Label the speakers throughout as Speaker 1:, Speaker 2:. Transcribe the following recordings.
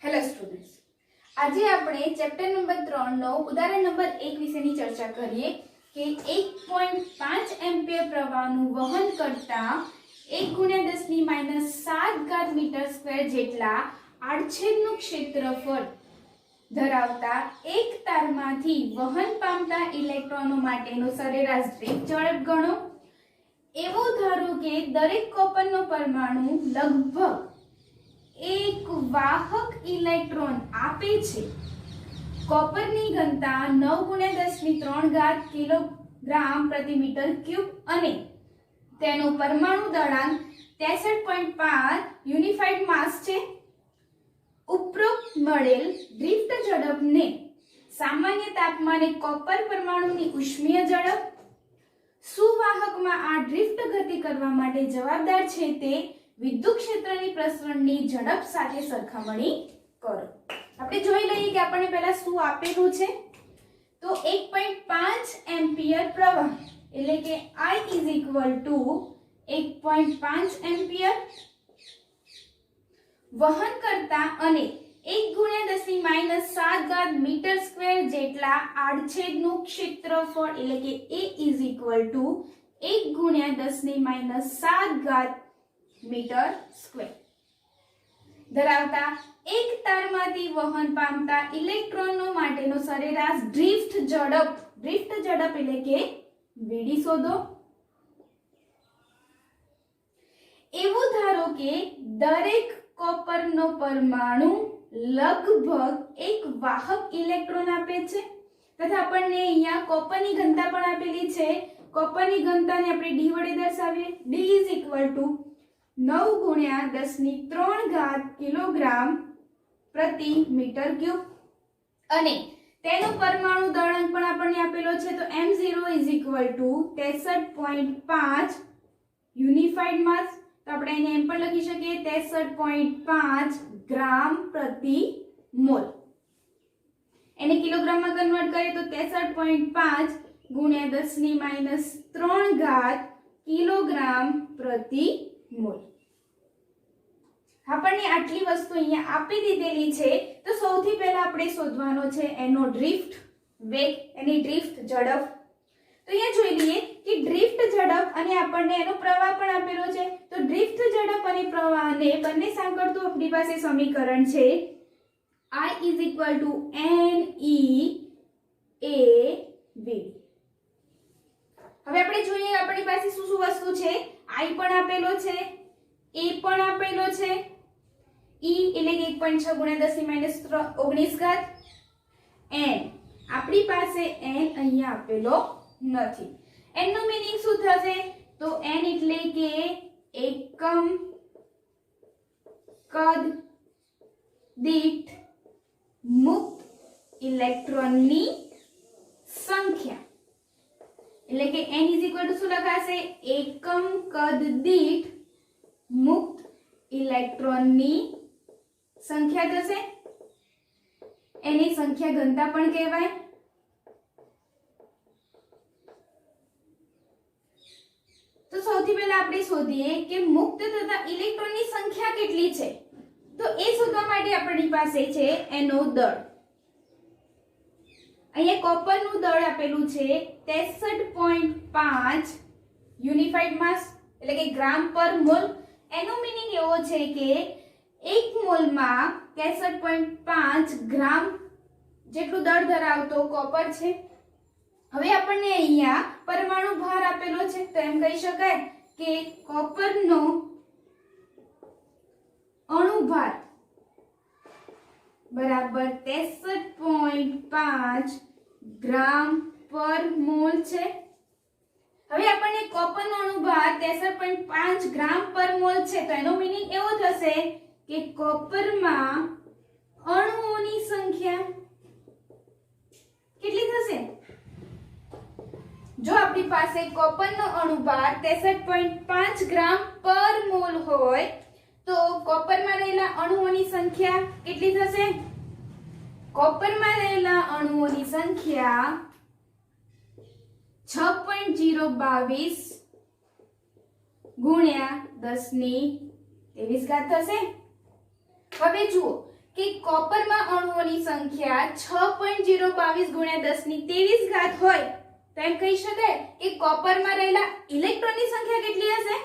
Speaker 1: Hello students, આજે આપણે chapter number 3 નો ઉદાહરણ નંબર 1 વિશેની ચર્ચા કરીએ કે 1.5 એમ્પિયર પ્રવાહનું વહન કરતા 1 × 10⁻⁷ મીટર સ્ક્વેર જેટલા આડછેદનું ક્ષેત્રફળ ધરાવતા એક તારમાંથી વહન પામતા ઇલેક્ટ્રોનો માટેનો સરેરાશ ડ્રિફ્ટ ઝડપ ગણો. એવું ધારો કે દરેક કોપરનો પરમાણુ લગભગ એક વાહક ઇલેક્ટ્રોન આપે છે. કોપરની ઘનતા 9 × 10⁻³ કિલોગ્રામ પ્રતિ મીટર ક્યુબ અને તેનો પરમાણુ દળાંક 63.5 યુનિફાઇડ માસ છે. ઉપરોક્ત મળેલ ડ્રિફ્ટ ઝડપને સામાન્ય તાપમાને કોપર પરમાણુની ઉષ્મીય ઝડપ સુવાહકમાં આ ડ્રિફ્ટ ગતિ કરવા માટે જવાબદાર છે તે વિદ્યુત ક્ષેત્રની પ્રસરણની ઝડપ સાથે સરખામણી કરો. આપણે જોઈ લઈએ કે આપણને પહેલા શું આપેલું છે. તો 1.5 એમ્પિયર પ્રવાહ એટલે કે I = 1.5 એમ્પિયર વહન કરતા અને 1 × 10⁻⁷ મીટર સ્ક્વેર જેટલા આડછેદનું ક્ષેત્રફળ એટલે કે A = 1 × 10⁻⁷ મીટર સ્ક્વેર ધરાવતા એક તારમાંથી વહન પામતા ઇલેક્ટ્રોનો માટેનો સરેરાશ ડ્રિફ્ટ ઝડપ એટલે કે VD શોધો. એવું ધારો કે દરેક કોપરનો પરમાણુ લગભગ એક વાહક ઇલેક્ટ્રોન આપે છે તથા આપણને અહીંયા કોપરની ઘનતા પણ આપેલી છે. કોપરની ઘનતાને આપણે D વડે દર્શાવીએ. D = 9 × 10⁻³ કિલોગ્રામ પ્રતિ મીટર ક્યુબ અને તેનો પરમાણુ દળાંક પણ આપણને આપેલો છે. તો M0 = 63.5 યુનિફાઇડ માસ. તો આપણે એને એમ પણ લખી શકીએ 63.5 ગ્રામ પ્રતિ મોલ. એને કિલોગ્રામમાં કન્વર્ટ કરીએ તો 63.5 × 10⁻³ કિલોગ્રામ પ્રતિ મોલ. આપણને આટલી વસ્તુ અહીંયા આપી દીધેલી છે. તો સૌથી પહેલા આપણે શોધવાનો છે એનો ડ્રિફ્ટ વેગ, એની ડ્રિફ્ટ ઝડપ. તો અહીંયા જોઈ લઈએ કે ડ્રિફ્ટ ઝડપ અને આપણને એનો પ્રવાહ પણ આપેલો છે. તો ડ્રિફ્ટ ઝડપ અને પ્રવાહને બંને સાંકળતું આપણી પાસે સમીકરણ છે I = NE/AV. હવે આપણે જોઈએ આપણી પાસે શું શું વસ્તુ છે. I પણ આપેલો છે, A પણ આપેલો છે, E એટલે કે 1.6 × 10⁻19. N આપણી પાસે N અહીંયા આપેલો નથી. N નો મીનિંગ શું થશે? તો N એટલે કે એકમ કદ દીઠ મુક્ત ઇલેક્ટ્રોનની સંખ્યા. એટલે કે N = શું લખાશે? એકમ કદ દીઠ મુક્ત ઇલેક્ટ્રોનની સંખ્યા થશે. એની સંખ્યા ઘનતા પણ કહેવાય. તો સૌથી પહેલા આપણે શોધીએ કે મુક્ત થતા ઇલેક્ટ્રોનની સંખ્યા કેટલી છે. તો એ શોધવા માટે આપણી પાસે છે એનો દળ. અહીંયા કોપરનું દળ આપેલું છે 63.5 યુનિફાઇડ માસ એટલે કે ગ્રામ પર મોલ. એનો મીનિંગ એવો છે કે 1 મોલમાં 63.5 ગ્રામ જેટલું દળ ધરાવતો કોપર છે. હવે આપણને અહીંયા પરમાણુ ભાર આપેલો છે. તો એમ કહી શકાય કે કોપરનો અણુભાર બરાબર 63.5 ગ્રામ પર મોલ છે. હવે આપણને કોપરનો અણુભાર 63.5 ગ્રામ પર મોલ છે. તો એનો મીનિંગ એવો થશે કે કોપરમાં અણુઓની સંખ્યા કેટલી થશે? જો આપણી પાસે કોપરનો અણુભાર 63.5 ગ્રામ પર મોલ હોય તો કોપરમાં રહેલા અણુઓની સંખ્યા કેટલી થશે? કોપરમાં રહેલા અણુઓની સંખ્યા 6.022 × 10⁻23 થશે. હવે જુઓ કે કોપરમાં અણુઓની સંખ્યા 6.022 ગુણ્યા 10 ની 23 ઘાત હોય તો એમ કહી શકાય કે કોપરમાં રહેલા ઇલેક્ટ્રોનની સંખ્યા કેટલી હશે?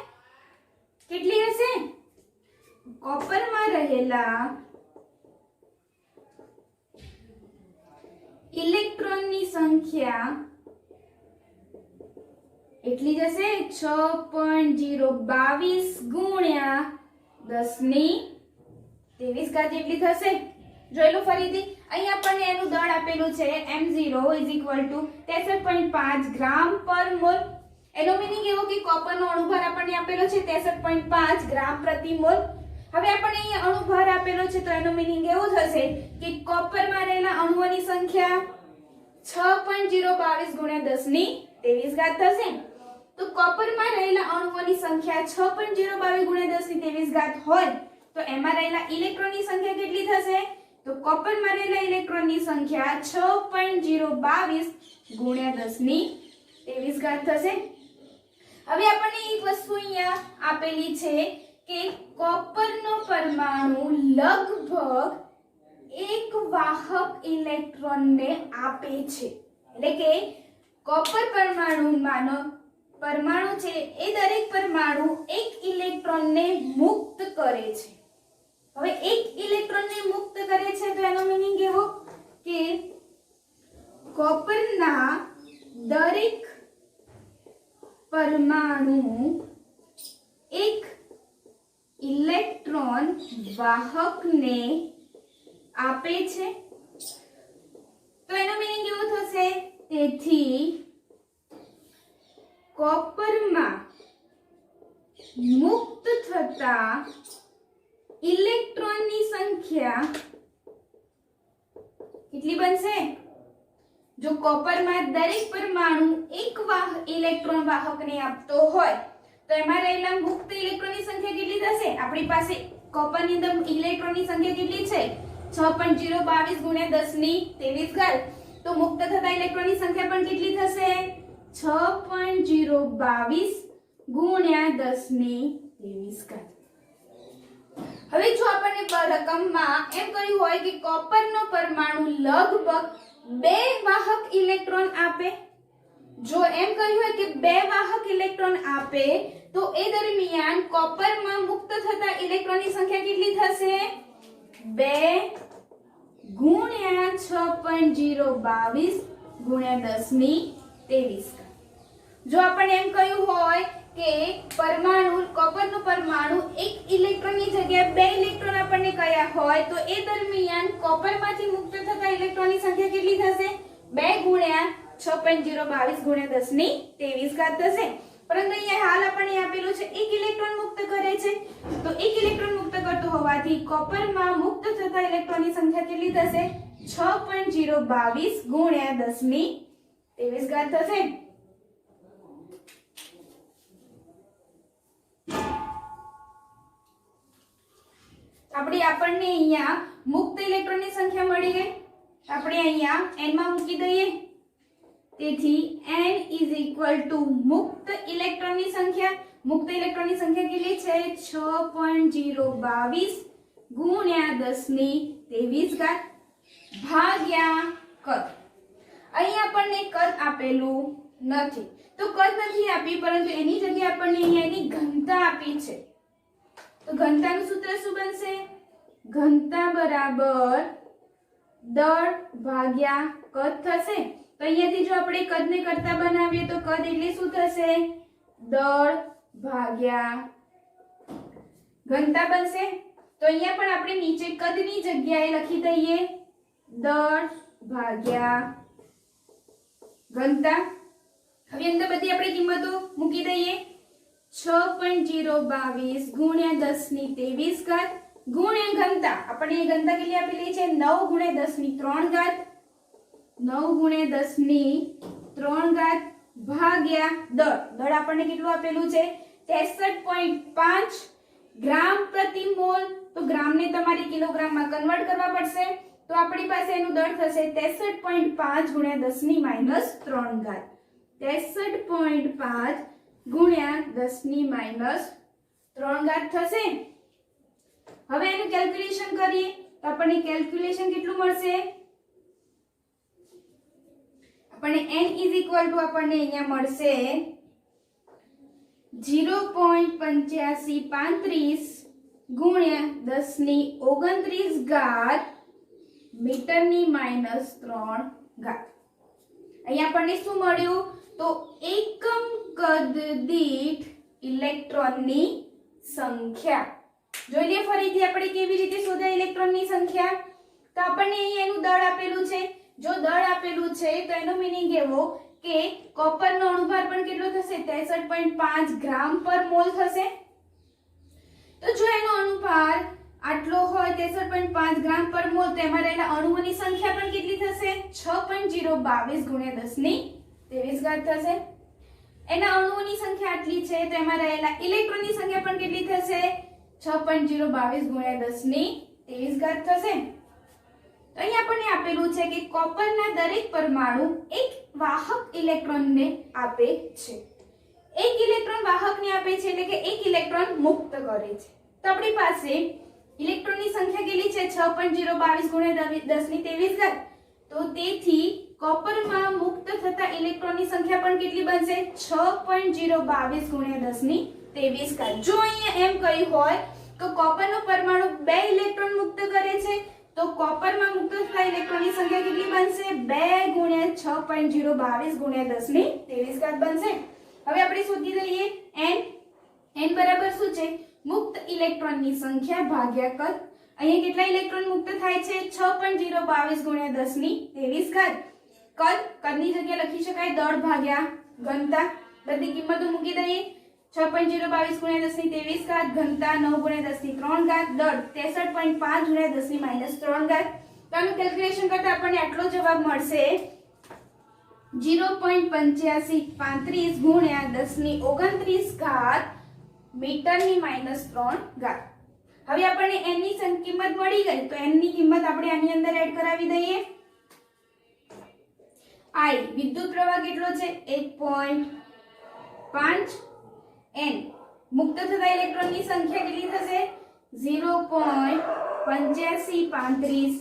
Speaker 1: કેટલી હશે? કોપરમાં રહેલા ઇલેક્ટ્રોનની સંખ્યા એટલી જ હશે 6.022 ગુણ્યા 10 ની 23 ઘાત જેટલી થશે. જોઈ લો ફરીથી. અહીં આપણને એનું દળ આપેલું છે M0 63.5 ગ્રામ પર મોલ. એનો મીનિંગ એવો કે કોપરનો અણુભાર આપણને આપેલો છે 63.5 ગ્રામ પ્રતિ મોલ. હવે આપણને અહીંયા અણુભાર આપેલો છે તો એનો મીનિંગ એવો થશે કે કોપરમાં રહેલા અણુઓની સંખ્યા 6.022 ગુણ્યા 10 ની 23 ઘાત થશે. તો કોપરમાં રહેલા અણુઓની સંખ્યા 6.022 ગુણ્યા 10 ની 23 ઘાત હોય તો એમાં રહેલા ઇલેક્ટ્રોનની સંખ્યા કેટલી થશે? તો કોપરમાં રહેલા ઇલેક્ટ્રોનની સંખ્યા 6.022 ગુણ્યા 10 ની 23 ઘાત થશે. હવે આપણને એક વસ્તુ અહીંયા આપેલી છે કે કોપરનો પરમાણુ લગભગ એક વાહક ઇલેક્ટ્રોનને આપે છે. એટલે કે કોપર પરમાણુ છે એ દરેક પરમાણુ એક ઇલેક્ટ્રોનને મુક્ત કરે છે. હવે એક ઇલેક્ટ્રોનને મુક્ત કરે છે તો એનો મીનિંગ એવો કે કોપરના દરેક પરમાણુ એક ઇલેક્ટ્રોન વાહકને આપે છે. તો એનો મીનિંગ એવો થશે તેથી કોપરમાં મુક્ત થતા ઇલેક્ટ્રોનની સંખ્યા કેટલી બનશે? જો કોપરમાં દરેક પરમાણુ એક ઇલેક્ટ્રોન વાહકને આપતો હોય તો એમાં રહેલા મુક્ત ઇલેક્ટ્રોનની સંખ્યા કેટલી થશે? આપણી પાસે કોપરની અંદર ઇલેક્ટ્રોનની સંખ્યા કેટલી છે? 6.022 ગુણ્યા 10 ની 23 ઘાત. તો મુક્ત થતા ઇલેક્ટ્રોનની સંખ્યા પણ કેટલી થશે? 6.022 ગુણ્યા 10 ની 23 ઘાત. હવે જો આપણને રકમમાં એમ કહ્યું હોય કે કોપરનો પરમાણુ લગભગ 2 વાહક ઇલેક્ટ્રોન આપે, જો એમ કહ્યું હોય કે 2 વાહક ઇલેક્ટ્રોન આપે તો એ દરમિયાન કોપરમાં મુક્ત થતા ઇલેક્ટ્રોનની સંખ્યા કેટલી થશે? 2 ગુણ્યા 6.022 ગુણ્યા 10 ની 23. જો આપણને એમ કહ્યું હોય કે કોપરનો પરમાણુ એક ઇલેક્ટ્રોનની જગ્યાએ 2 ઇલેક્ટ્રોન આપણને કયા હોય તો એ દરમિયાન કોપરમાંથી મુક્ત થતા ઇલેક્ટ્રોનની સંખ્યા કેટલી થશે? 2 ગુણ્યા 6.022 ગુણ્યા 10 ની 23 ઘાત થશે. પરંતુ અહીંયા હાલ આપણને આપેલું છે એક ઇલેક્ટ્રોન મુક્ત કરે છે તો એક ઇલેક્ટ્રોન મુક્ત કરતો હોવાથી કોપરમાં મુક્ત થતા ઇલેક્ટ્રોનની સંખ્યા કેટલી થશે? 6.022 ગુણ્યા 10 ની 23 ઘાત થશે. આપણને અહીંયા મુક્ત ઇલેક્ટ્રોનની સંખ્યા મળી ગઈ. આપણે અહીંયા n માં મૂકી દઈએ. તેથી n મુક્ત ઇલેક્ટ્રોનની સંખ્યા. મુક્ત ઇલેક્ટ્રોનની સંખ્યા કેટલી છે? 6.022 ગુણ્યા 10 ની 23 ઘાત ભાગ્યા કદ. અહીં આપણને કદ આપેલું નથી તો કદ નથી આપી પરંતુ એની જગ્યાએ આપણને અહીંયા એની ઘનતા આપી છે. તો ઘનતાનું સૂત્ર શું બનશે? ઘનતા બરાબર દળ ભાગ્યા કદ થશે. તો અહીંયાથી જો આપણે કદને કરતા બનાવીએ તો કદ એટલે શું થશે? દળ ભાગ્યા ઘનતા બનશે. તો અહીંયા પણ આપણે નીચે કદની જગ્યાએ લખી દઈએ દળ ભાગ્યા ઘનતા. હવે અંદર બધી આપણે કિંમતો મૂકી દઈએ. 6.022 ગુણ્યા 10 ની 23 ઘાત ગુણ્યા ઘનતા. આપણને ઘનતા કેટલી આપેલી છે? 9 ગુણ્યા 10 ની 3 ઘાત. 9 ગુણ્યા 10 ની 3 ઘાત ભાગ્યા દળ. દળ આપણને કેટલું આપેલું છે? 63.5 ગ્રામ પ્રતિ મોલ. તો ગ્રામને તમારે કિલોગ્રામમાં કન્વર્ટ કરવા પડશે. તો આપણી પાસે એનું દળ થશે 63.5 ગુણ્યા 10 ની -3 ઘાત. 63.5 ગુણ્યા 10 ની -3 ઘાત થશે. હવે એનું કેલ્ક્યુલેશન કરીએ તો આપણને કેલ્ક્યુલેશન કેટલું મળશે? આપણને n આપણને અહીંયા મળશે 0.8535 ગુણ્યા 10⁻29 ઘાત મીટરની -3 ઘાત. અહીંયા આપણને શું મળ્યું? તો એકમ કદ દીઠ ઇલેક્ટ્રોનની સંખ્યા. જોઈ લે ફરીથી આપણે કેવી રીતે શોધાય ઇલેક્ટ્રોનની સંખ્યા. તો આપણને અહીં એનું દળ આપેલું છે. જો દળ આપેલું છે તો એનો મીનિંગ એવો કે કોપરનો અણુભાર પણ કેટલો થશે? 63.5 ગ્રામ પર મોલ થશે. તો જો એનો અણુભાર આટલો હોય 63.5 ગ્રામ પર મોલ, તો એમાં રહેલા અણુઓની સંખ્યા પણ કેટલી થશે? 6.022 ગુણ્યા 10⁻23 ઘાત થશે. એના અણુઓની સંખ્યા આટલી છે તો એમાં રહેલા ઇલેક્ટ્રોનની સંખ્યા પણ કેટલી થશે? 6.022 ગુણ્યા 10⁻23 ઘાત થશે. તો અહીં આપણને આપેલું છે કે કોપરના દરેક પરમાણુ એક વાહક ઇલેક્ટ્રોનને આપે છે. એક ઇલેક્ટ્રોન વાહકને આપે છે એટલે કે એક ઇલેક્ટ્રોન મુક્ત કરે છે. તો આપણી પાસે ઇલેક્ટ્રોનની સંખ્યા કેટલી છે? 6.022 ગુણ્યા 10⁻23 ઘાત. તો તેથી કોપરમાં મુક્ત થતા ઇલેક્ટ્રોનની સંખ્યા પણ કેટલી બનશે? 6.022 ગુણ્યા 10⁻23 ઘાત. જો અહીંયા એમ કહ્યું હોય તો કોપરનો પરમાણુ 2 ઇલેક્ટ્રોન મુક્ત કરે છે, તો કોપરમાં મુક્ત થતા ઇલેક્ટ્રોનની સંખ્યા કેટલી બનશે? 2 ગુણ્યા 6.022 ગુણ્યા 10⁻23 ઘાત બનશે. હવે આપણે શોધી લઈએ n. n બરાબર શું છે? મુક્ત ઇલેક્ટ્રોનની સંખ્યા ભાગ્યા કદ. અહીંયા કેટલા ઇલેક્ટ્રોન મુક્ત થાય છે? 6.022 ગુણ્યા 10⁻23 ઘાત. કદની જગ્યાએ લખી શકાય દળ ભાગ્યા ઘનતા. બધી કિંમતો મૂકી દઈએ. 6.022 ગુણ્યા 10⁻23 ઘાત, ઘનતા 9 ગુણ્યા 10⁻3 ઘાત, દળ 63.5 ગુણ્યા 10⁻3 ઘાત. તો આનું કેલ્ક્યુલેશન કરતા આપણને આટલો જવાબ મળશે 0.8535 ગુણ્યા 10⁻29 ઘાત મીટરની -3 ઘાત. હવે આપણને n ની કિંમત મળી ગઈ તો n ની કિંમત આપણે આની અંદર એડ કરાવી દઈએ. I વિદ્યુત પ્રવાહ કેટલો છે? 1.5. n મુક્ત થતા ઇલેક્ટ્રોનની સંખ્યા કેટલી થશે? 0.8535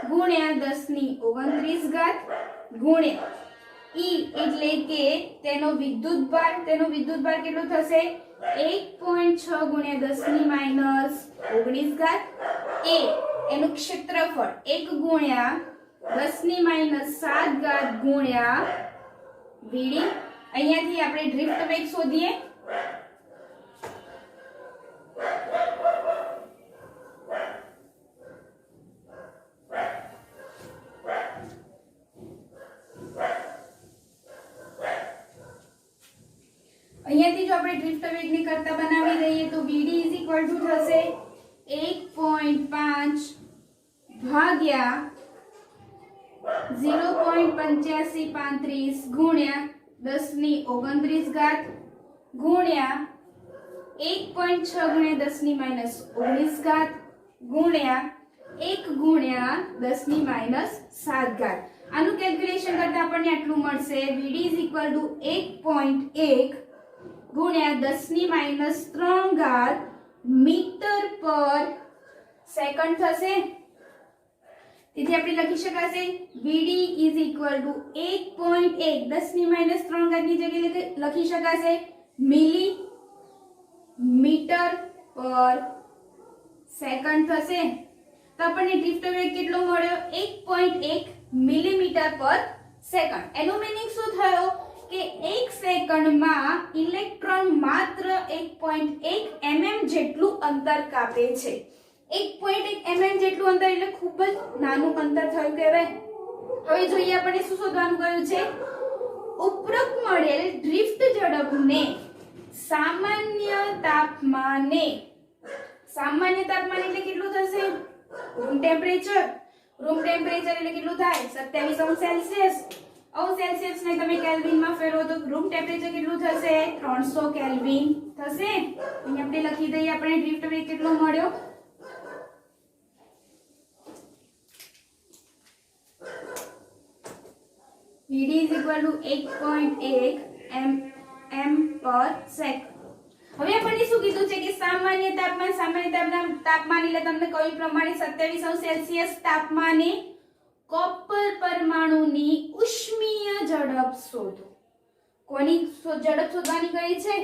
Speaker 1: ગુણ્યા 10⁻29 ઘાત ગુણ્યા E એટલે કે તેનો વિદ્યુતભાર કેટલો થશે? 1.6 ગુણ્યા 10⁻19 ઘાત. A એનું ક્ષેત્રફળ 1 ગુણ્યા 10⁻7 ઘાત ગુણ્યા VD. અહીંયાથી આપણે ડ્રિફ્ટ વેગ શોધીએ. અહીંયાથી જો આપણે ડ્રિફ્ટ વેગને કરતા બનાવી દઈએ તો VD થશે 1.5 ભાગ્યા 0.8535 ગુણ્યા 10⁻29 ઘાત ગુણ્યા 1.6 ગુણ્યા 10⁻19 ઘાત ગુણ્યા 1 ગુણ્યા 10⁻7 ઘાત. આનું કેલ્ક્યુલેશન કરતા આપણને આટલું મળશે VD 1.1 ગુણ્યા 10⁻3 ઘાત મીટર પર સેકન્ડ થશે. તેથી આપણે લખી શકાશે VD 1.1 10⁻3 ઘાતની જગ્યાએ લખી શકાશે મિલીમીટર પર સેકન્ડ થશે. તો આપણને ડ્રિફ્ટ વેગ કેટલો મળ્યો? 1.1 મિલીમીટર પર સેકન્ડ. એનો મીનિંગ શું થયો કે 1 સેકન્ડમાં ઇલેક્ટ્રોન માત્ર 1.1 mm જેટલું અંતર કાપે છે. 1.1 mm જેટલું અંતર એટલે ખૂબ જ નાનું અંતર થયું કહેવાય. હવે જોઈએ આપણે શું શોધવાનું કહ્યું છે. ઉપરોક્ત મળેલ ડ્રિફ્ટ ઝડપને સામાન્ય તાપમાને એટલે કેટલું થશે? રૂમ ટેમ્પરેચર એટલે કેટલું થાય? 27 સેલ્સિયસ. સેલ્સિયસ ને તમે કેલ્વિન માં ફેરવો તો રૂમ ટેમ્પરેચર કેટલું થશે? 300 કેલ્વિન થશે. અહીં આપણે લખી દઈએ આપણે ડ્રિફ્ટ વેગ કેટલો મળ્યો. VD 1.1 mm per second. હવે આપણને શું કીધું છે કે સામાન્ય તાપમાન सामान्य तापमान એટલે તમને કહ્યું પ્રમાણે 27°C તાપમાને કોપર પરમાણુની ઉષ્મીય ઝડપ શોધો. કોની ઝડપ શોધવાની કહી છે?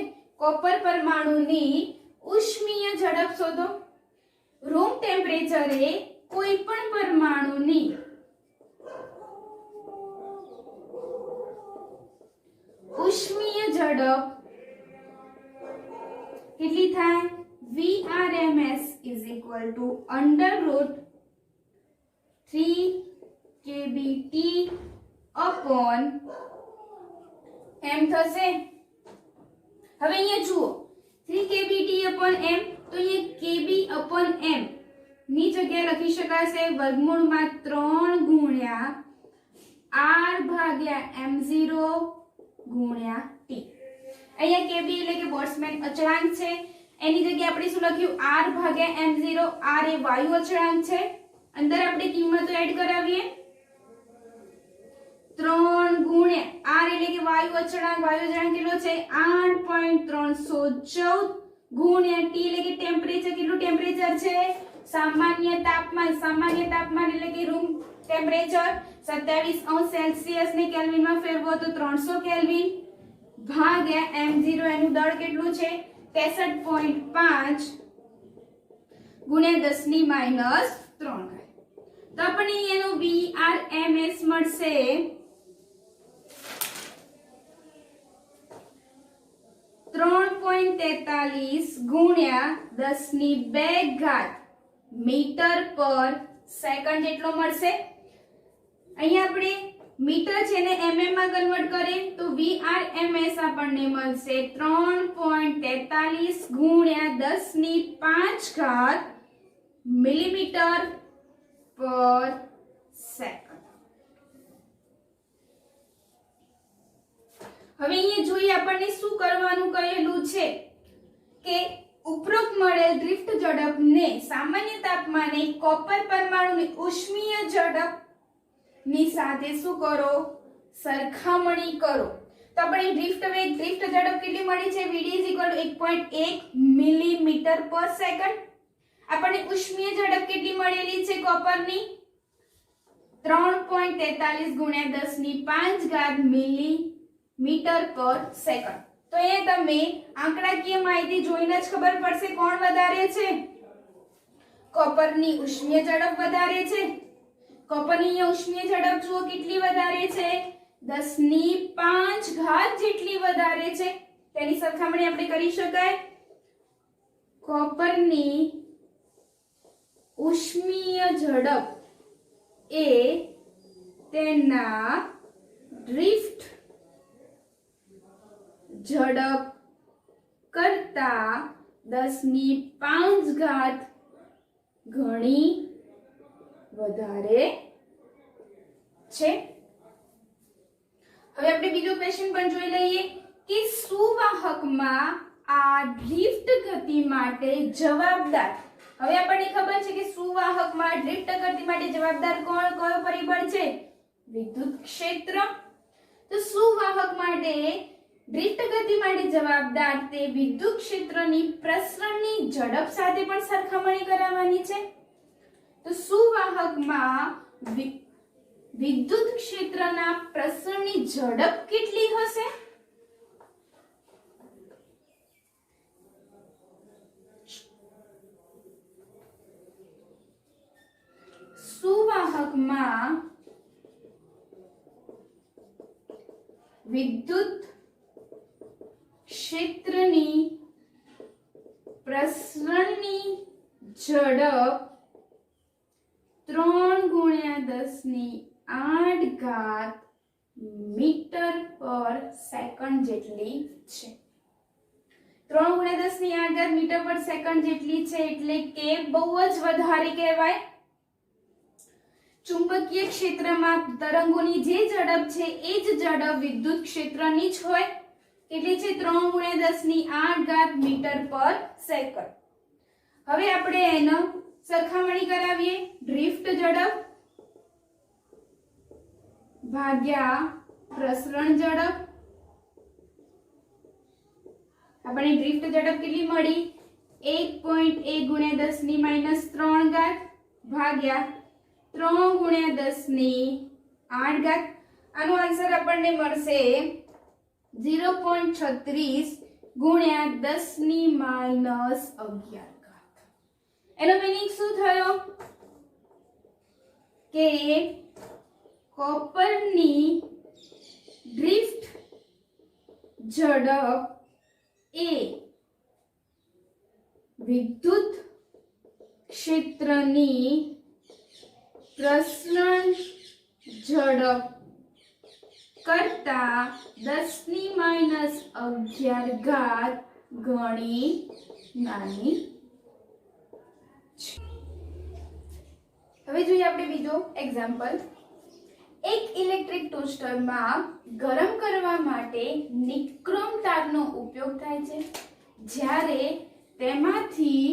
Speaker 1: કોપર પરમાણુની ઉષ્મીય ઝડપ શોધો. રૂમ ટેમ્પરેચરે કોઈ પણ પરમાણુની ઉષ્મીય ઝડપ કેટલી થાય? VRMS is equal to √3 kBT upon m થશે. હવે અહીંયા જુઓ 3 kBT upon m, તો અહીંયા kb upon m ની જગ્યાએ લખી શકાશે વર્ગમૂળમાં 3 ગુણ્યા r ભાગ્યા m0 ગુણ્યા t. અહીંયા kb એટલે કે બોલ્ટ્ઝમેન અચળાંક છે, એની જગ્યાએ આપણે શું લખ્યું? r ભાગ્યા m0. r એ વાયુ અચળાંક છે. અંદર આપણે કિંમતો એડ કરાવીએ. 3 ગુણ્યા r એટલે કે વાયુ અચળાંક કેટલો છે? 8.314 ગુણ્યા t એટલે કે ટેમ્પરેચર. કેટલું ટેમ્પરેચર છે? સામાન્ય તાપમાન એટલે કે રૂમ ટેમ્પરેચર 27°C ને કેલ્વિનમાં ફેરવો તો 300 કેલ્વિન ભાગ્યા m0 એનું દળ કેટલું છે? 63.5 ગુણ્યા 10⁻3. તો આપણે એનો VRMS મળશે 3.43 ગુણ્યા 10⁻2 મીટર પર સેકન્ડ જેટલો મળશે. અહીંયા આપણે મીટર છે ને mm માં કન્વર્ટ કરીએ તો VRMS આપણને મળશે 3.43 ગુણ્યા 10⁵ મિલીમીટર પર સેકન્ડ. હવે અહીંયા જોઈએ આપણને શું કરવાનું કહેલું છે કે ઉપરોક્ત મળેલ ડ્રિફ્ટ ઝડપને સામાન્ય તાપમાને કોપર પરમાણુની ઉષ્મીય ઝડપની સાથે શું કરો? સરખામણી કરો. તો આપણે ડ્રિફ્ટ ઝડપ કેટલી મળી છે? Vd = 1.1 મિલીમીટર પર સેકન્ડ. આપણને ઉષ્મીય ઝડપ કેટલી મળેલી છે કોપરની? 3.43 ગુણ્યા 10⁵ મિલીમીટર પર સેકન્ડ. તો એ તમે આંકડાકીય માહિતી જોઈને જ ખબર પડશે કોણ વધારે છે? કોપરની ઉષ્મીય ઝડપ વધારે છે. કોપરની ઉષ્મીય ઝડપ જુઓ કેટલી વધારે છે? 10⁵ જેટલી વધારે છે. તેની સરખામણી આપણે કરી શકાય. કોપરની ઉષ્મીય ઝડપ એ તેના ડ્રિફ્ટ ઝડપ કરતા 10⁵ ઘણી વધારે છે. હવે આપણે બીજો ક્વેશ્ચન પણ જોઈ લઈએ કે સુવાહકમાં આ ડ્રિફ્ટ ગતિ માટે જવાબદાર. હવે આપણને ખબર છે કે સુવાહકમાં ડ્રિફ્ટ ગતિ માટે જવાબદાર કયો પરિબળ છે? વિદ્યુત ક્ષેત્ર. તો સુવાહક માટે ડ્રિફ્ટ ગતિ માટે જવાબદાર તે વિદ્યુત ક્ષેત્રની પ્રસરણની ઝડપ સાથે પણ સરખામણી કરાવવાની છે. તો સુવાહકમાં વિદ્યુત ક્ષેત્રના પ્રસરણની ઝડપ કેટલી હશે? સુવાહકમાં વિદ્યુત ક્ષેત્રની પ્રસરણની ઝડપ 3 ગુણ્યા 10⁸ મીટર પર સેકન્ડ જેટલી છે. 3 ગુણ્યા 10⁸ મીટર પર સેકન્ડ જેટલી છે એટલે કે બહુ જ વધારે કહેવાય. ચુંબકીય ક્ષેત્રમાં તરંગોની જે ઝડપ છે એ જ ઝડપ વિદ્યુત ક્ષેત્રની જ હોય. કેટલી છે? 3 ગુણ્યા 10⁸ મીટર પર સેકન્ડ. હવે આપણે એનો સરખામણી કરાવીએ. ડ્રિફ્ટ ઝડપ ભાગ્યા પ્રસરણ ઝડપ. આપણે ડ્રિફ્ટ ઝડપ કેટલી મળી? 1.1 ગુણ્યા 10 ની માઈનસ 3 ઘાત ભાગ્યા 3 ગુણ્યા 10 ની 8 ઘાત. આનો આન્સર આપણને મળશે 0.36 ગુણ્યા 10 ની માઈનસ 11 ઘાત. એનો મીનિંગ શું થયો કે કોપરની ડ્રિફ્ટ ઝડપ એ વિદ્યુત ક્ષેત્રની પ્રસરણ ઝડપ કરતા 10 ની માઈનસ 11 ઘાત ગણી નાની છે. હવે જોઈએ આપણે બીજો એક્ઝામ્પલ. એક ઇલેક્ટ્રિક ટોસ્ટરમાં ગરમ કરવા માટે નિક્રોમ તારનો ઉપયોગ થાય છે. જ્યારે તેમાંથી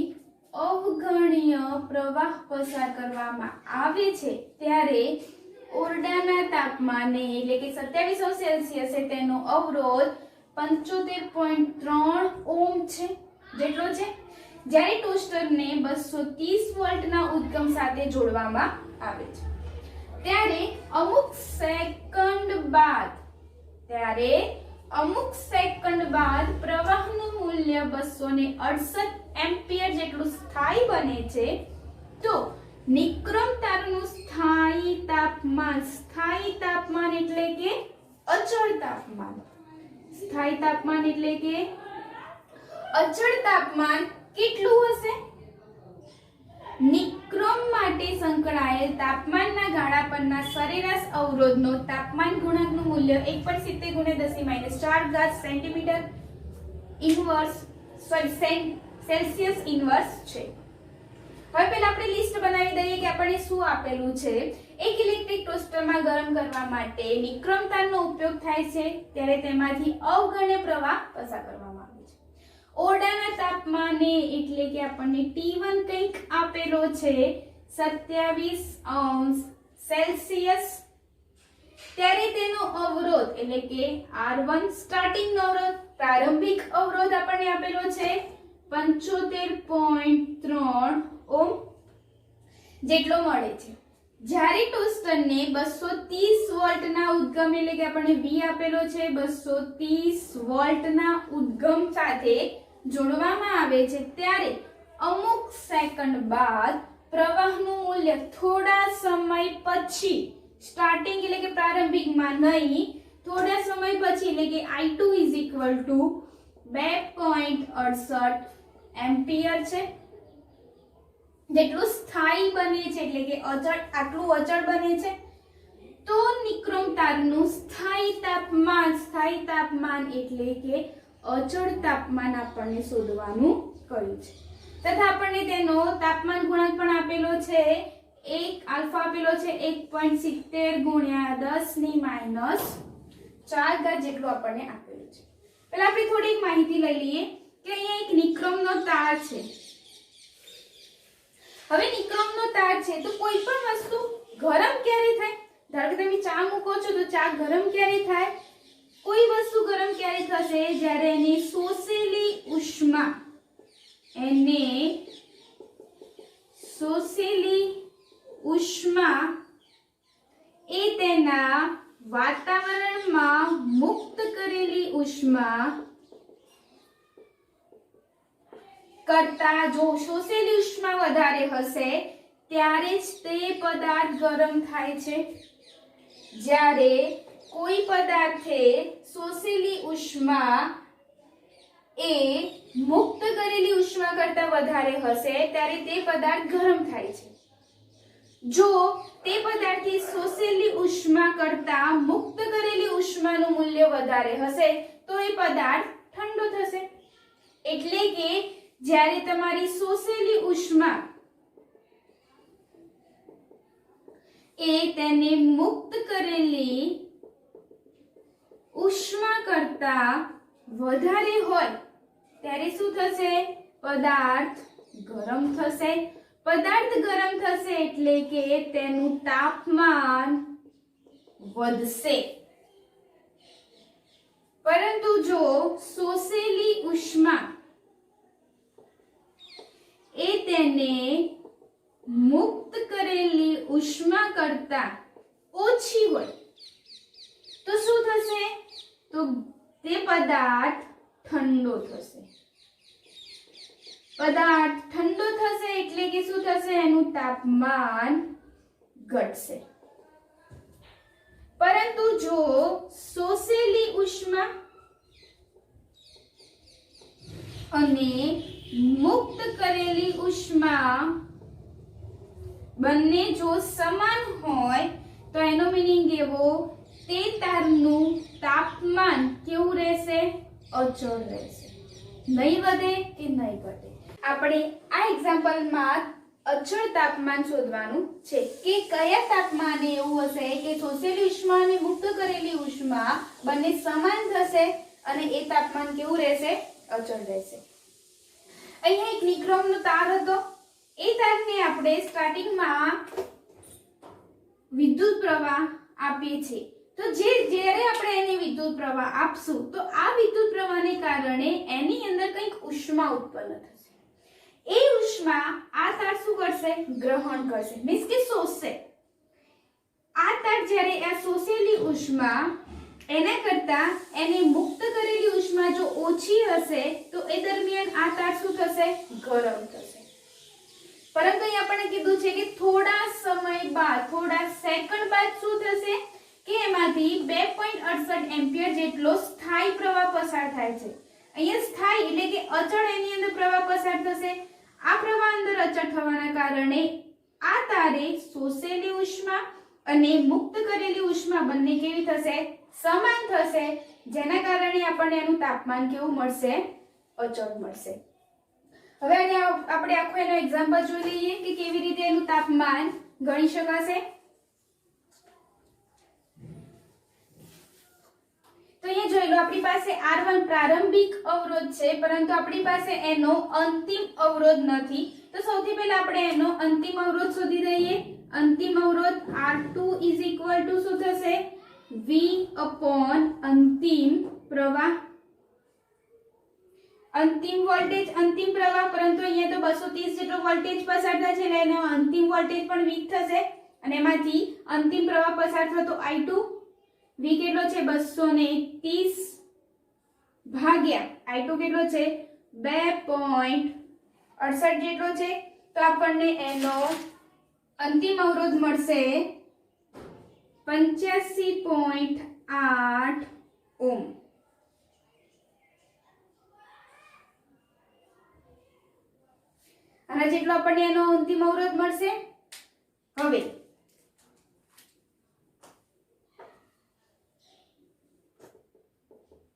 Speaker 1: અવગણ્ય પ્રવાહ પસાર કરવામાં આવે છે ત્યારે ઓરડાના તાપમાને એટલે કે 2700 સેલ્સિયસે તેનો અવરોધ 75.3 ઓહ્મ છે જેટલો છે. જ્યારે ટોસ્ટરને 230 વોલ્ટના ઉદ્ગમ સાથે જોડવામાં આવે છે ત્યારે અમુક સેકન્ડ બાદ પ્રવાહનું મૂલ્ય 268 એમ્પિયર જેટલું સ્થાયી બને છે. તો નિક્રોમ તારનું સ્થાયી તાપમાન એટલે કે અચળ તાપમાન. સ્થાયી તાપમાન એટલે કે અચળ તાપમાન કેટલું હશે? નિક્રોમ માટે સંકળાયેલ તાપમાનના ગાળા પરના સરેરાશ અવરોધનો તાપમાન ગુણાંકનું મૂલ્ય 1.70 ગુણ્યા 10 ની માઈનસ 4 ઘાત સેન્ટીમીટર ઇન્વર્સ સેલ્સિયસ ઇન્વર્સ છે. હવે પહેલા આપણે લિસ્ટ બનાવી દઈએ કે આપણને શું આપેલું છે. એક ઇલેક્ટ્રિક ટોસ્ટરમાં ગરમ કરવા માટે નિક્રોમ તારનો ઉપયોગ થાય છે ત્યારે તેમાંથી અવગણ્ય પ્રવાહ પસાર કરવામાં આવે છે. ઓરડાના તાપમાને એટલે કે આપણને T1 કંઈક આપેલો છે 27 સેલ્સિયસ. ત્યારે તેનો અવરોધ એટલે કે R1 સ્ટાર્ટિંગ અવરોધ પ્રારંભિક અવરોધ આપણને આપેલો છે 75.3 ઓહ્મ જેટલો મળે છે. જ્યારે ટોસ્ટરને 230 વોલ્ટના ઉદ્ગમ એટલે કે આપણને V આપેલો છે 230 વોલ્ટના ઉદ્ગમ સાથે જોડવામાં આવે છે ત્યારે અમુક સેકન્ડ બાદ પ્રવાહનું મૂલ્ય થોડા સમય પછી સ્ટાર્ટિંગ એટલે કે પ્રારંભિકમાં નહીં થોડા સમય પછી એટલે કે I2 2.68 એમ્પિયર છે જેટલું સ્થાયી બને છે એટલે કે આટલું અચળ બને છે. તો નિક્રોમ તારનું સ્થાયી તાપમાન એટલે કે અચળ તાપમાન આપણને શોધવાનું કહ્યું છે. તથા આપણને તેનો તાપમાન ગુણાંક પણ આપેલો છે આલ્ફા આપેલો છે 1.70 ગુણ્યા 10 ની માઈનસ 4 ઘાત જેટલું આપણને આપેલું છે. પહેલા આપણે થોડીક માહિતી લઈ લઈએ કે અહીંયા એક નિક્રોમનો તાર છે. હવે નિક્રોમનો તાર છે તો કોઈ પણ વસ્તુ ગરમ ક્યારે થાય? ધારો કે તમે ચા મૂકો છો તો ચા ગરમ ક્યારે થાય? કોઈ વસ્તુ ગરમ ક્યારે થશે? જ્યારે એની શોષેલી ઉષ્મા એ તેના વાતાવરણમાં મુક્ત કરેલી ઉષ્મા કરતા જો શોષેલી ઉષ્મા વધારે હશે ત્યારે જ તે પદાર્થ ગરમ થાય છે. જ્યારે કોઈ પદાર્થે શોષેલી ઉષ્મા એ મુક્ત કરેલી ઉષ્મા કરતા વધારે હશે ત્યારે તે પદાર્થ ગરમ થાય છે. જો તે પદાર્થની શોષેલી ઉષ્મા કરતા મુક્ત કરેલી ઉષ્માનું મૂલ્ય વધારે હશે તો એ પદાર્થ ઠંડો થશે. એટલે કે જ્યારે તમારી શોષેલી ઉષ્મા એ તેને મુક્ત કરેલી ઉષ્મા કરતા વધારે હોય ત્યારે શું થશે? પદાર્થ ગરમ થશે. પદાર્થ ગરમ થશે એટલે કે તેનું તાપમાન વધશે. પરંતુ જો શોષેલી ઉષ્મા તેને મુક્ત કરેલી ઉષ્મા કરતા ઓછી હોય તો શું થશે? તો તે પદાર્થ ઠંડો થશે. પદાર્થ ઠંડો થશે એટલે કે શું થશે? એનું તાપમાન ઘટશે. પરંતુ જો શોષેલી ઉષ્મા અને મુક્ત કરેલી ઉષ્મા બંને જો સમાન હોય તો એનો મીનિંગ એવો, તે તારનું તાપમાન કેવું રહેશે? અચળ રહેશે. નહીં વધે કે નહીં ઘટે. આપણે આ એક્ઝામ્પલમાં અચળ તાપમાન શોધવાનું છે કે કયા તાપમાને એવું હશે કે શોષેલી ઉષ્મા અને મુક્ત કરેલી ઉષ્મા બંને સમાન થશે અને એ તાપમાન કેવું રહેશે? અચળ રહેશે. અહીંયા એક નિક્રોમનો તાર હતો. એ તારને આપણે સ્ટાર્ટિંગમાં વિદ્યુત પ્રવાહ આપીએ છીએ. તો જ્યારે આપણે એને વિદ્યુત પ્રવાહ આપશું તો આ વિદ્યુત પ્રવાહને કારણે એની અંદર કંઈક ઉષ્મા ઉત્પન્ન થશે. એ ઉષ્મા આ તાર શું કરશે? ગ્રહણ કરશે, મીન્સ કે શોષશે. આ તાર જ્યારે આ શોષેલી ઉષ્મા એના કરતા એને મુક્ત કરેલી ઉષ્મા જો ઓછી હશે તો એ દરમિયાન આ તાર શું થશે? ગરમ થશે. પરંતુ અહીં આપણને કીધું છે કે થોડા સમય બાદ, થોડા સેકન્ડ બાદ શું થશે કે એમાંથી 2.68 એમ્પિયર જેટલો સ્થાયી પ્રવાહ પસાર થાય છે. અહીંયા સ્થાયી એટલે કે અચળ એની અંદર પ્રવાહ પસાર થશે. આ પ્રવાહ અંદર અચળ થવાના કારણે આ તારે શોષેલી ઉષ્મા અને મુક્ત કરેલી ઉષ્મા બંને કેવી થશે? સમાન થશે, જેના કારણે આપણને એનું તાપમાન કેવું મળશે? અચળ મળશે. હવે આપણે આખો એનો એક્ઝામ્પલ જોઈ લઈએ કે કેવી રીતે એનું તાપમાન ગણી શકાશે. તો અહીંયા જોઈ લો, આપણી પાસે R1 પ્રારંભિક અવરોધ છે, પરંતુ આપણી પાસે એનો અંતિમ અવરોધ નથી. તો સૌથી પહેલા આપણે એનો અંતિમ અવરોધ શોધી દઈએ. અંતિમ અવરોધ R2 શું થશે? V upon અંતિમ પ્રવાહ. અંતિમ વોલ્ટેજ, અંતિમ પ્રવાહ, પરંતુ અહીંયા તો 230 જેટલો વોલ્ટેજ પસાર થાય છે એટલે એનો અંતિમ વોલ્ટેજ પણ V થશે અને એમાંથી અંતિમ પ્રવાહ પસાર થતો I2 V કેટલો છે? 231 ભાગ્યા I2 કેટલો છે? 2.68 જેટલો છે. તો આપણને એનો અંતિમ અવરોધ મળશે 85.8 ઓહ્મ. આના જેટલો આપણને એનો અંતિમ અવરોધ મળશે. હવે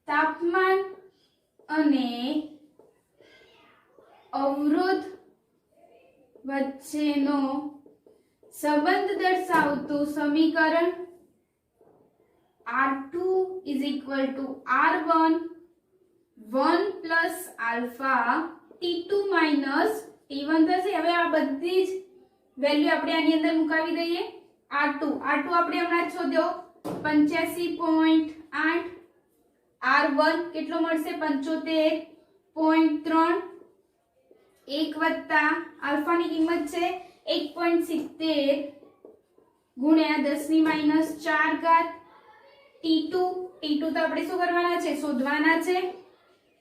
Speaker 1: તાપમાન અને અવરોધ વચ્ચેનો સંબંધ દર્શાવતું સમીકરણ R2 R1 1 plus alpha T2 minus T1 થશે. હવે આ બધી જ વેલ્યુ આપણે આની અંદર મુકાવી દઈએ. R2 આપણે હમણાં જ શોધ્યો 85.8. R1 કેટલો મળશે? 75.3. 1 વત્તા આલ્ફાની કિંમત છે 1.70 ગુણ્યા 10 ની માઈનસ 4 ઘાત. T2 તો આપણે શું કરવાના છે? શોધવાના છે.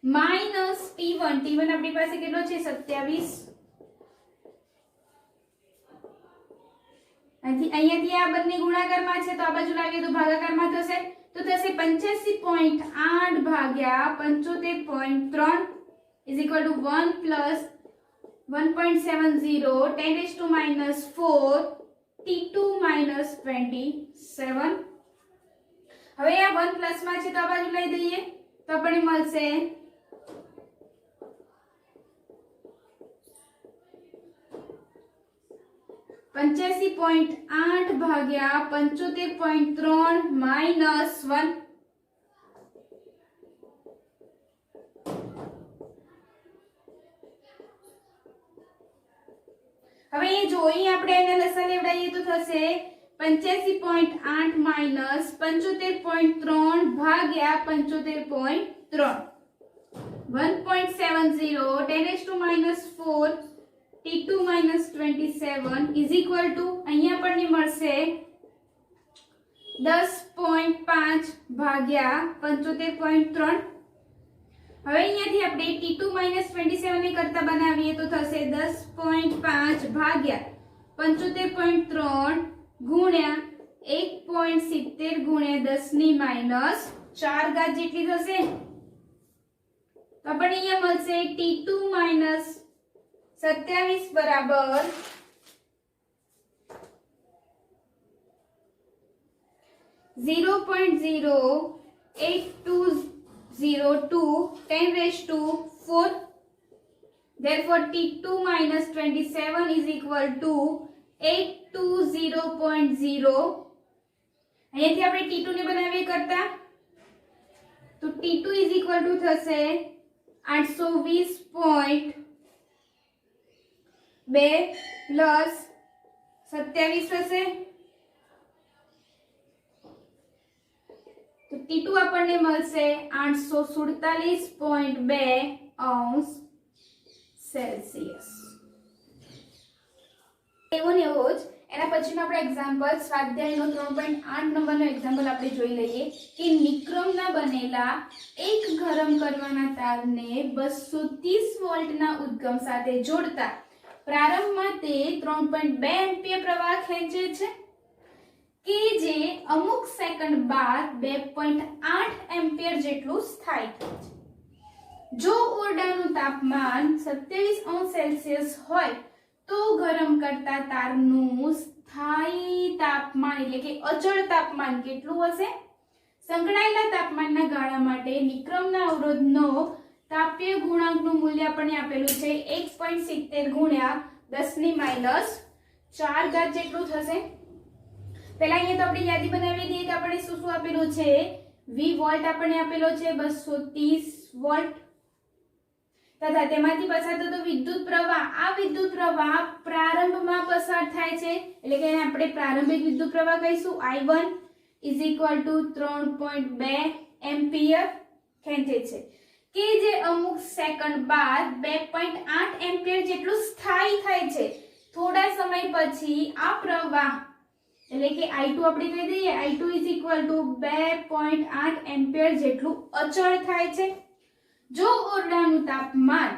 Speaker 1: માઈનસ T1 આપણી પાસે કેટલો છે? 27. અહીંયાથી આ બંને ગુણાકારમાં છે તો આ બાજુ લાવીએ તો ભાગાકારમાં થશે. તો થશે 85.8 ભાગ્યા 75.3 is equal to 1 plus 1.70 10 to minus 4 T2 minus 27. હવે આ 1 પ્લસ માં છે તો આ બાજુ લઈ દઈએ તો આપણને મળશે 85.8 ભાગ્યા 75.3 માઈનસ 1. હવે એ જો અહીં આપણે એને લસા લેવડાવીએ તો થશે 85.8 માઈનસ 75.3 ભાગ્યા 75.3 1.70 10 to minus 4 T2 27 is equal to અહીંયા આપણને મળશે 10.5 ભાગ્યા 75.3. હવે અહીંયાથી આપણે T2 27 ને કરતા બનાવીએ તો થશે 10.5 ભાગ્યા 75.3 ગુણ્યા 1.70 ગુણ્યા 10 ની માઈનસ 4 ઘાત જેટલી થશે. તો આપણને અહીંયા મળશે T2 27 બરાબર 0.08202 10 raised to 4. Therefore T2 27 is equal to 820.0. અહીંયાથી આપણે T2 ને બનાવીએ કરતા તો T2 is equal to થશે 820.2 પ્લસ 27 થશે. તો T2 આપણને મળશે 847.2 અંશ સેલ્સિયસ. એવો ને એવો જ એના પછીનો આપણે એક્ઝામ્પલ સ્વાધ્યાયનો 3.8 નંબરનો એક્ઝામ્પલ આપણે જોઈ લઈએ કે નિક્રમના બનેલા એક ગરમ કરવાના તારને 230 વોલ્ટના ઉદ્ગમ સાથે જોડતા પ્રારંભમાં તે 3.2 એમ્પિયર પ્રવાહ ખેંચે છે કે જે અમુક સેકન્ડ બાદ 2.8 એમ્પિયર જેટલું સ્થાયી થાય છે. જો ઓરડાનું તાપમાન 27 અંશ સેલ્સિયસ હોય તો ગરમ કરતા તારનું સ્થાયી તાપમાન એટલે કે અચળ તાપમાન કેટલું હશે? સંકળાયેલા તાપમાનના ગાળા માટે નિક્રમના અવરોધનો તાપીય ગુણાંકનું મૂલ્ય આપણને આપેલું છે 1.70 ગુણ્યા 10 ની માઈનસ 4 ઘાત જેટલું થશે. પહેલા અહીંયા તો આપણે યાદી બનાવી દઈએ કે આપણે શું શું આપેલું છે. V વોલ્ટ આપણને આપેલો છે 230 વોલ્ટ તથા તેમાંથી પસાર થતો વિદ્યુત પ્રવાહ, આ વિદ્યુત પ્રવાહ પ્રારંભમાં પસાર થાય છે એટલે કે આપણે પ્રારંભિક વિદ્યુત પ્રવાહ કહીશું I1 is equal to 3.2 ampere ખેંચે છે કે જે અમુક સેકન્ડ બાદ 2.8 એમ્પિયર જેટલું સ્થાયી થાય છે. થોડા સમય પછી આ પ્રવાહ એટલે કે I2 આપણે કહી દઈએ I2 is equal to 2.8 ampere જેટલું અચળ થાય છે. જો ઓરડાનું તાપમાન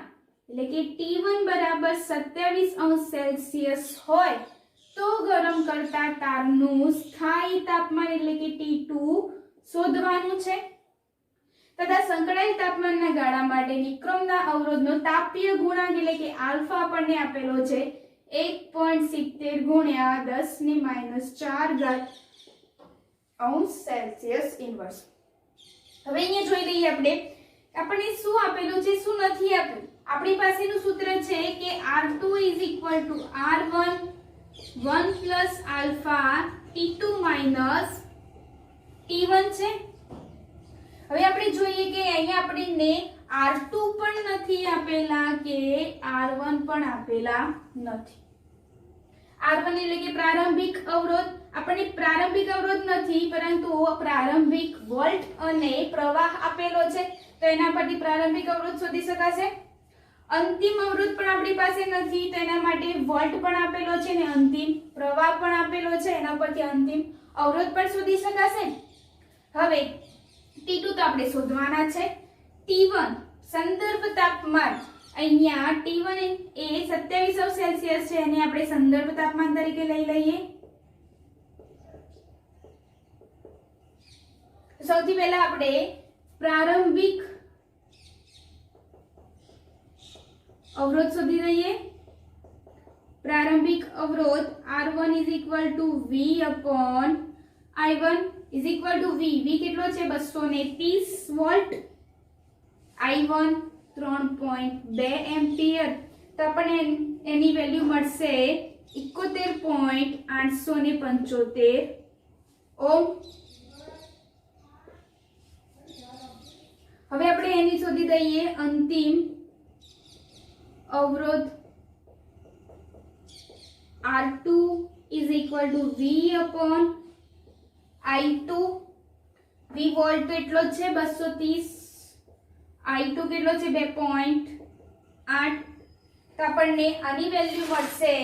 Speaker 1: એટલે કે T1 બરાબર 27 અંશ સેલ્સિયસ હોય તો ગરમ કરતા તારનું સ્થાયી તાપમાન એટલે કે T2 શોધવાનું છે તથા સંકળાયેલ તાપમાનના ગાળા માટે નિક્રમના અવરોધનો તાપીય ગુણાંક એટલે કે આલ્ફા આપણને આપેલો છે 1.70 ગુણ્યા 10 ની માઈનસ 4 ઘાત અંશ સેલ્સિયસ ઇન્વર્સ. હવે અહીંયા જોઈ લઈએ આપણને શું આપેલું છે શું નથી આપેલું. આપણી પાસેનું સૂત્ર છે કે R2 is equal to R1 1 plus alpha T2 minus T1 છે. હવે આપણે જોઈએ કે અહીંયા આપણને R2 પણ નથી આપેલા કે R1 પણ આપેલા નથી. R1 એટલે કે પ્રારંભિક અવરોધ, આપણને પ્રારંભિક અવરોધ નથી પરંતુ પ્રારંભિક વોલ્ટ અને પ્રવાહ આપેલો છે તો એના પરથી પ્રારંભિક અવરોધ શોધી શકાશે. અંતિમ અવરોધ પણ આપણી પાસે નથી તો એના માટે વોલ્ટ પણ આપેલો છે અને અંતિમ પ્રવાહ પણ આપેલો છે એના પરથી અંતિમ અવરોધ પણ શોધી શકાશે. હવે T2 તો આપણે શોધવાના છે. T1 સંદર્ભ તાપમાન, અહીંયા T1 એ 27 સેલ્સિયસ છે અને આપણે સંદર્ભ તાપમાન તરીકે લઈ લઈએ. સૌથી પહેલા આપણે પ્રારંભિક અવરોધ શોધી લઈએ. પ્રારંભિક અવરોધ R1 is equal to V upon I1 is equal to V. V કેટલો છે 230 વોલ્ટ, I1 3.2 એમ્પિયર તો આપણને એની વેલ્યુ મળશે 71.875 ઓહ્મ. હવે આપણે એની શોધી દઈએ અંતિમ અવરોધ R2 is equal to V upon I2. V volt એટલો છે 230, I2 કેટલો છે 2.8 તો આપણને આની વેલ્યુ મળશે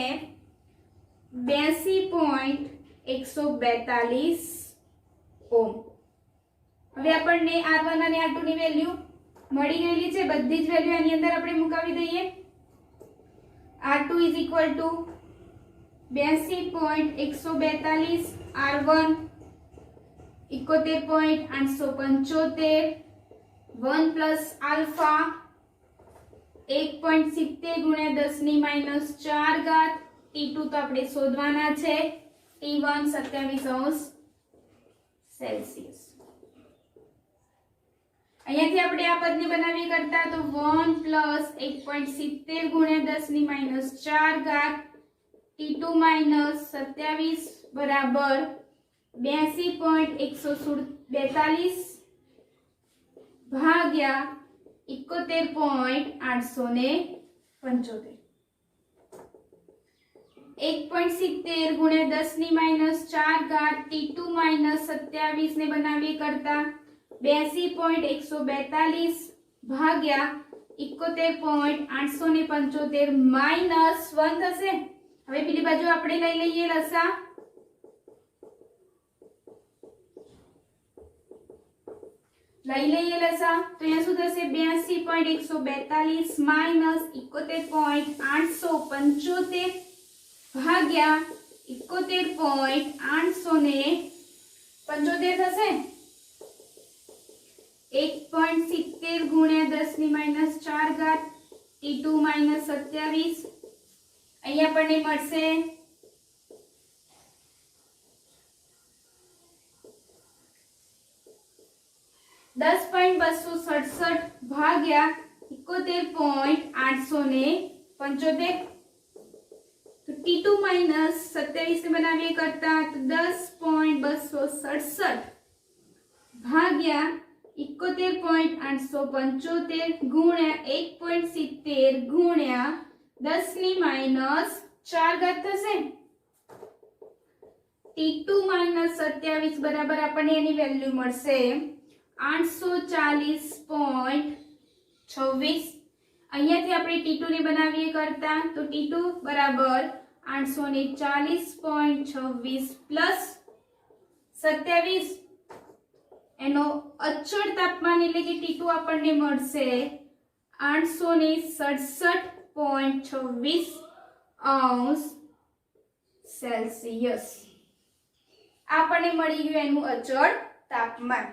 Speaker 1: 82.142 ઓમ. હવે આપણને R1 અને R2 ની વેલ્યુ મળી ગયેલી છે. બધી જ વેલ્યુ આની અંદર આપણે મુકાવી દઈએ. R2 is equal to 82.142, R1 71.875, 1 plus alpha 1.70 ગુણ્યા 10 ની માઈનસ 4 ઘાત. T2 તો આપણે શોધવાના છે. T1 27 Celsius. અહીંયાથી આપણે આ પદને બનાવી કરતા તો 1 plus 1.70 ગુણ્યા 10 ની માઈનસ 4 ઘાત. T2 minus 27 બરાબર 82.142 ભાગ્યા 71.875. 1.70 ગુણ્યા 10 ની માઈનસ 4 ઘાત. T2 minus 27 ને બનાવી કરતા 82.142 ભાગ્યા 71.875 માઈનસ 1 થશે. હવે પેલી બાજુ આપણે લઈ લઈએ લસા. તો અહીંયા શું થશે 82.142 માઈનસ 71.875 ભાગ્યા 71.875 થશે. 1.70 ગુણ્યા 10 ની માઈનસ 4 ઘાત. T2 minus 27 અહીંયા આપણને મળશે 10.267 ભાગ્યા 71.875. તો T2 minus 27 ને બનાવીએ કરતા તો 10.267 ભાગ્યા 71.875 ગુણ્યા 1.70 ગુણ્યા 10 ની માઈનસ 4 ઘાત થશે. T2 minus 27 બરાબર આપણને એની વેલ્યુ મળશે 840.26. અહીંયાથી આપણે T2 ને બનાવીએ કરતા તો T2 બરાબર 840.26 પ્લસ 27 એનો અચળ તાપમાન એટલે કે T2 આપણને મળશે 867.26 અંશ સેલ્સિયસ. આપણને મળી ગયું એનું અચળ તાપમાન.